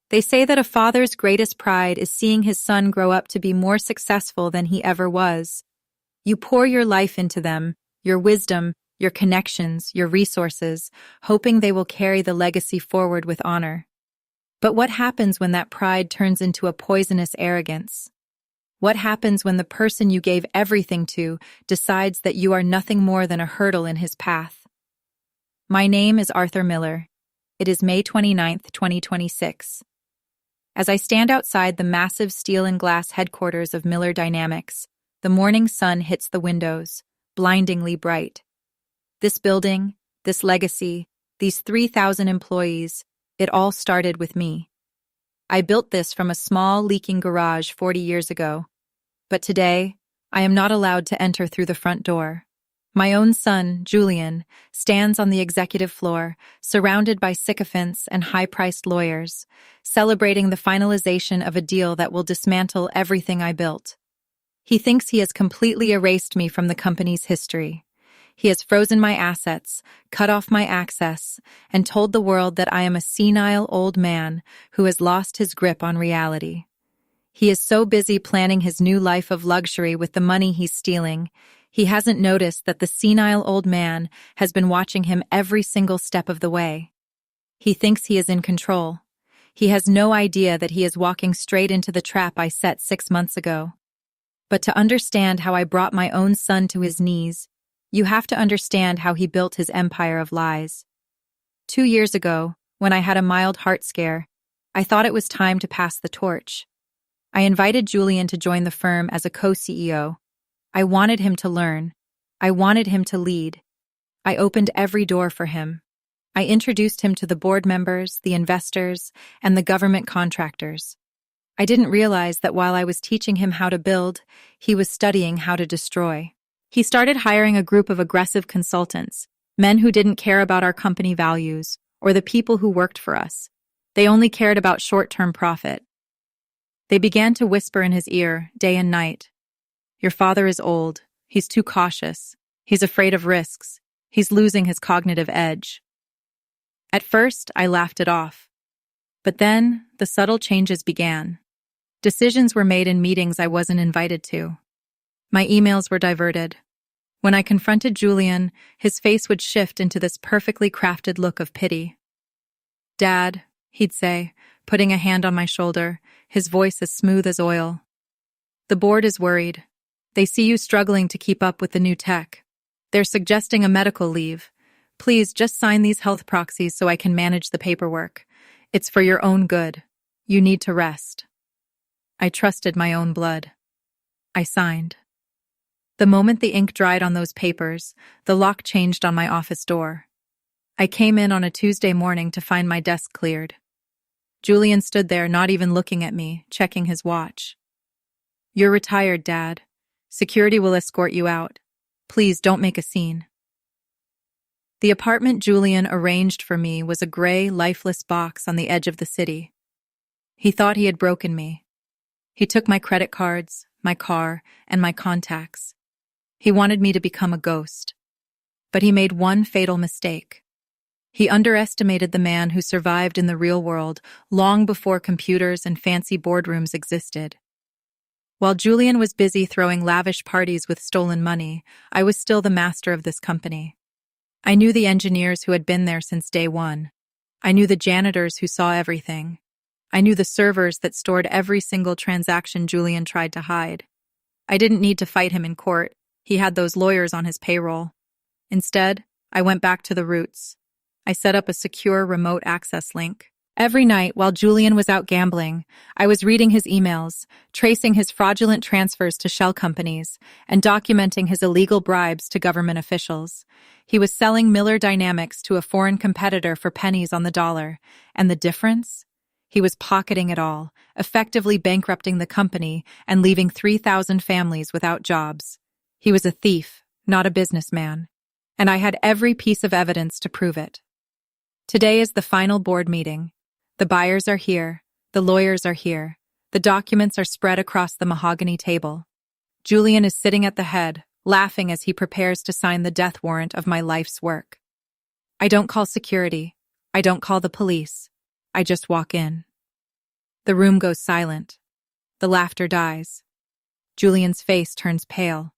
They say that a father's greatest pride is seeing his son grow up to be more successful than he ever was. You pour your life into them, your wisdom, your connections, your resources, hoping they will carry the legacy forward with honor. But what happens when that pride turns into a poisonous arrogance? What happens when the person you gave everything to decides that you are nothing more than a hurdle in his path? My name is Arthur Miller. It is May 29th, 2026. As I stand outside the massive steel and glass headquarters of Miller Dynamics, the morning sun hits the windows, blindingly bright. This building, this legacy, these 3,000 employees, it all started with me. I built this from a small, leaking garage 40 years ago. But today, I am not allowed to enter through the front door. My own son, Julian, stands on the executive floor, surrounded by sycophants and high-priced lawyers, celebrating the finalization of a deal that will dismantle everything I built. He thinks he has completely erased me from the company's history. He has frozen my assets, cut off my access, and told the world that I am a senile old man who has lost his grip on reality. He is so busy planning his new life of luxury with the money he's stealing, he hasn't noticed that the senile old man has been watching him every single step of the way. He thinks he is in control. He has no idea that he is walking straight into the trap I set 6 months ago. But to understand how I brought my own son to his knees, you have to understand how he built his empire of lies. 2 years ago, when I had a mild heart scare, I thought it was time to pass the torch. I invited Julian to join the firm as a co-CEO. I wanted him to learn. I wanted him to lead. I opened every door for him. I introduced him to the board members, the investors, and the government contractors. I didn't realize that while I was teaching him how to build, he was studying how to destroy. He started hiring a group of aggressive consultants, men who didn't care about our company values or the people who worked for us. They only cared about short-term profit. They began to whisper in his ear, day and night. Your father is old. He's too cautious. He's afraid of risks. He's losing his cognitive edge. At first, I laughed it off. But then, the subtle changes began. Decisions were made in meetings I wasn't invited to. My emails were diverted. When I confronted Julian, his face would shift into this perfectly crafted look of pity. Dad, he'd say, putting a hand on my shoulder, his voice as smooth as oil. The board is worried. They see you struggling to keep up with the new tech. They're suggesting a medical leave. Please just sign these health proxies so I can manage the paperwork. It's for your own good. You need to rest. I trusted my own blood. I signed. The moment the ink dried on those papers, the lock changed on my office door. I came in on a Tuesday morning to find my desk cleared. Julian stood there, not even looking at me, checking his watch. You're retired, Dad. Security will escort you out. Please don't make a scene. The apartment Julian arranged for me was a gray, lifeless box on the edge of the city. He thought he had broken me. He took my credit cards, my car, and my contacts. He wanted me to become a ghost. But he made one fatal mistake. He underestimated the man who survived in the real world long before computers and fancy boardrooms existed. While Julian was busy throwing lavish parties with stolen money, I was still the master of this company. I knew the engineers who had been there since day one. I knew the janitors who saw everything. I knew the servers that stored every single transaction Julian tried to hide. I didn't need to fight him in court. He had those lawyers on his payroll. Instead, I went back to the roots. I set up a secure remote access link. Every night, while Julian was out gambling, I was reading his emails, tracing his fraudulent transfers to shell companies, and documenting his illegal bribes to government officials. He was selling Miller Dynamics to a foreign competitor for pennies on the dollar, and the difference? He was pocketing it all, effectively bankrupting the company and leaving 3,000 families without jobs. He was a thief, not a businessman, and I had every piece of evidence to prove it. Today is the final board meeting. The buyers are here, the lawyers are here, the documents are spread across the mahogany table. Julian is sitting at the head, laughing as he prepares to sign the death warrant of my life's work. I don't call security. I don't call the police. I just walk in. The room goes silent. The laughter dies. Julian's face turns pale.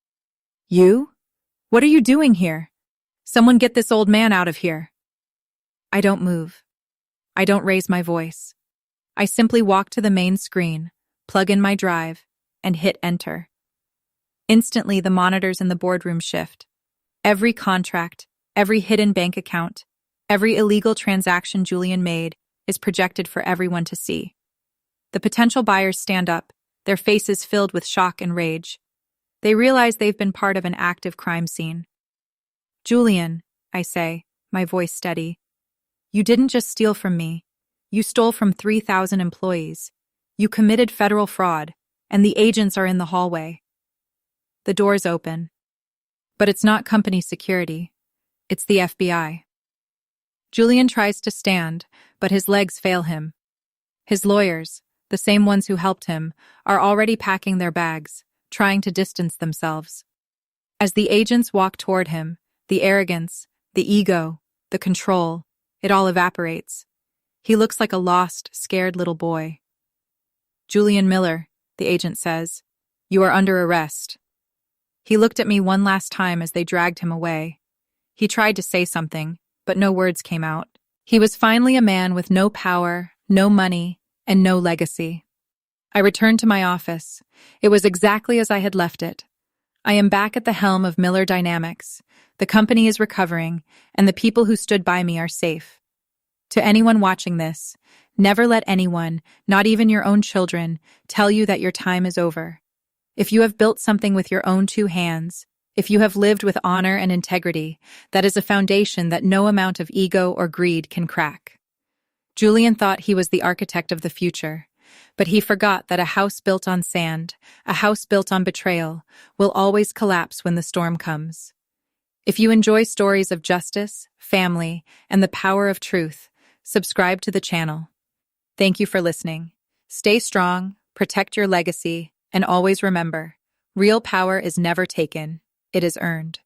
You? What are you doing here? Someone get this old man out of here. I don't move. I don't raise my voice. I simply walk to the main screen, plug in my drive, and hit enter. Instantly, the monitors in the boardroom shift. Every contract, every hidden bank account, every illegal transaction Julian made is projected for everyone to see. The potential buyers stand up, their faces filled with shock and rage. They realize they've been part of an active crime scene. Julian, I say, my voice steady, you didn't just steal from me. You stole from 3,000 employees. You committed federal fraud, and the agents are in the hallway. The doors open. But it's not company security. It's the FBI. Julian tries to stand, but his legs fail him. His lawyers, the same ones who helped him, are already packing their bags, trying to distance themselves. As the agents walk toward him, the arrogance, the ego, the control, it all evaporates. He looks like a lost, scared little boy. Julian Miller, the agent says, you are under arrest. He looked at me one last time as they dragged him away. He tried to say something, but no words came out. He was finally a man with no power, no money, and no legacy. I returned to my office. It was exactly as I had left it. I am back at the helm of Miller Dynamics. The company is recovering, and the people who stood by me are safe. To anyone watching this, never let anyone, not even your own children, tell you that your time is over. If you have built something with your own two hands, if you have lived with honor and integrity, that is a foundation that no amount of ego or greed can crack. Julian thought he was the architect of the future, but he forgot that a house built on sand, a house built on betrayal, will always collapse when the storm comes. If you enjoy stories of justice, family, and the power of truth, subscribe to the channel. Thank you for listening. Stay strong, protect your legacy, and always remember, real power is never taken, it is earned.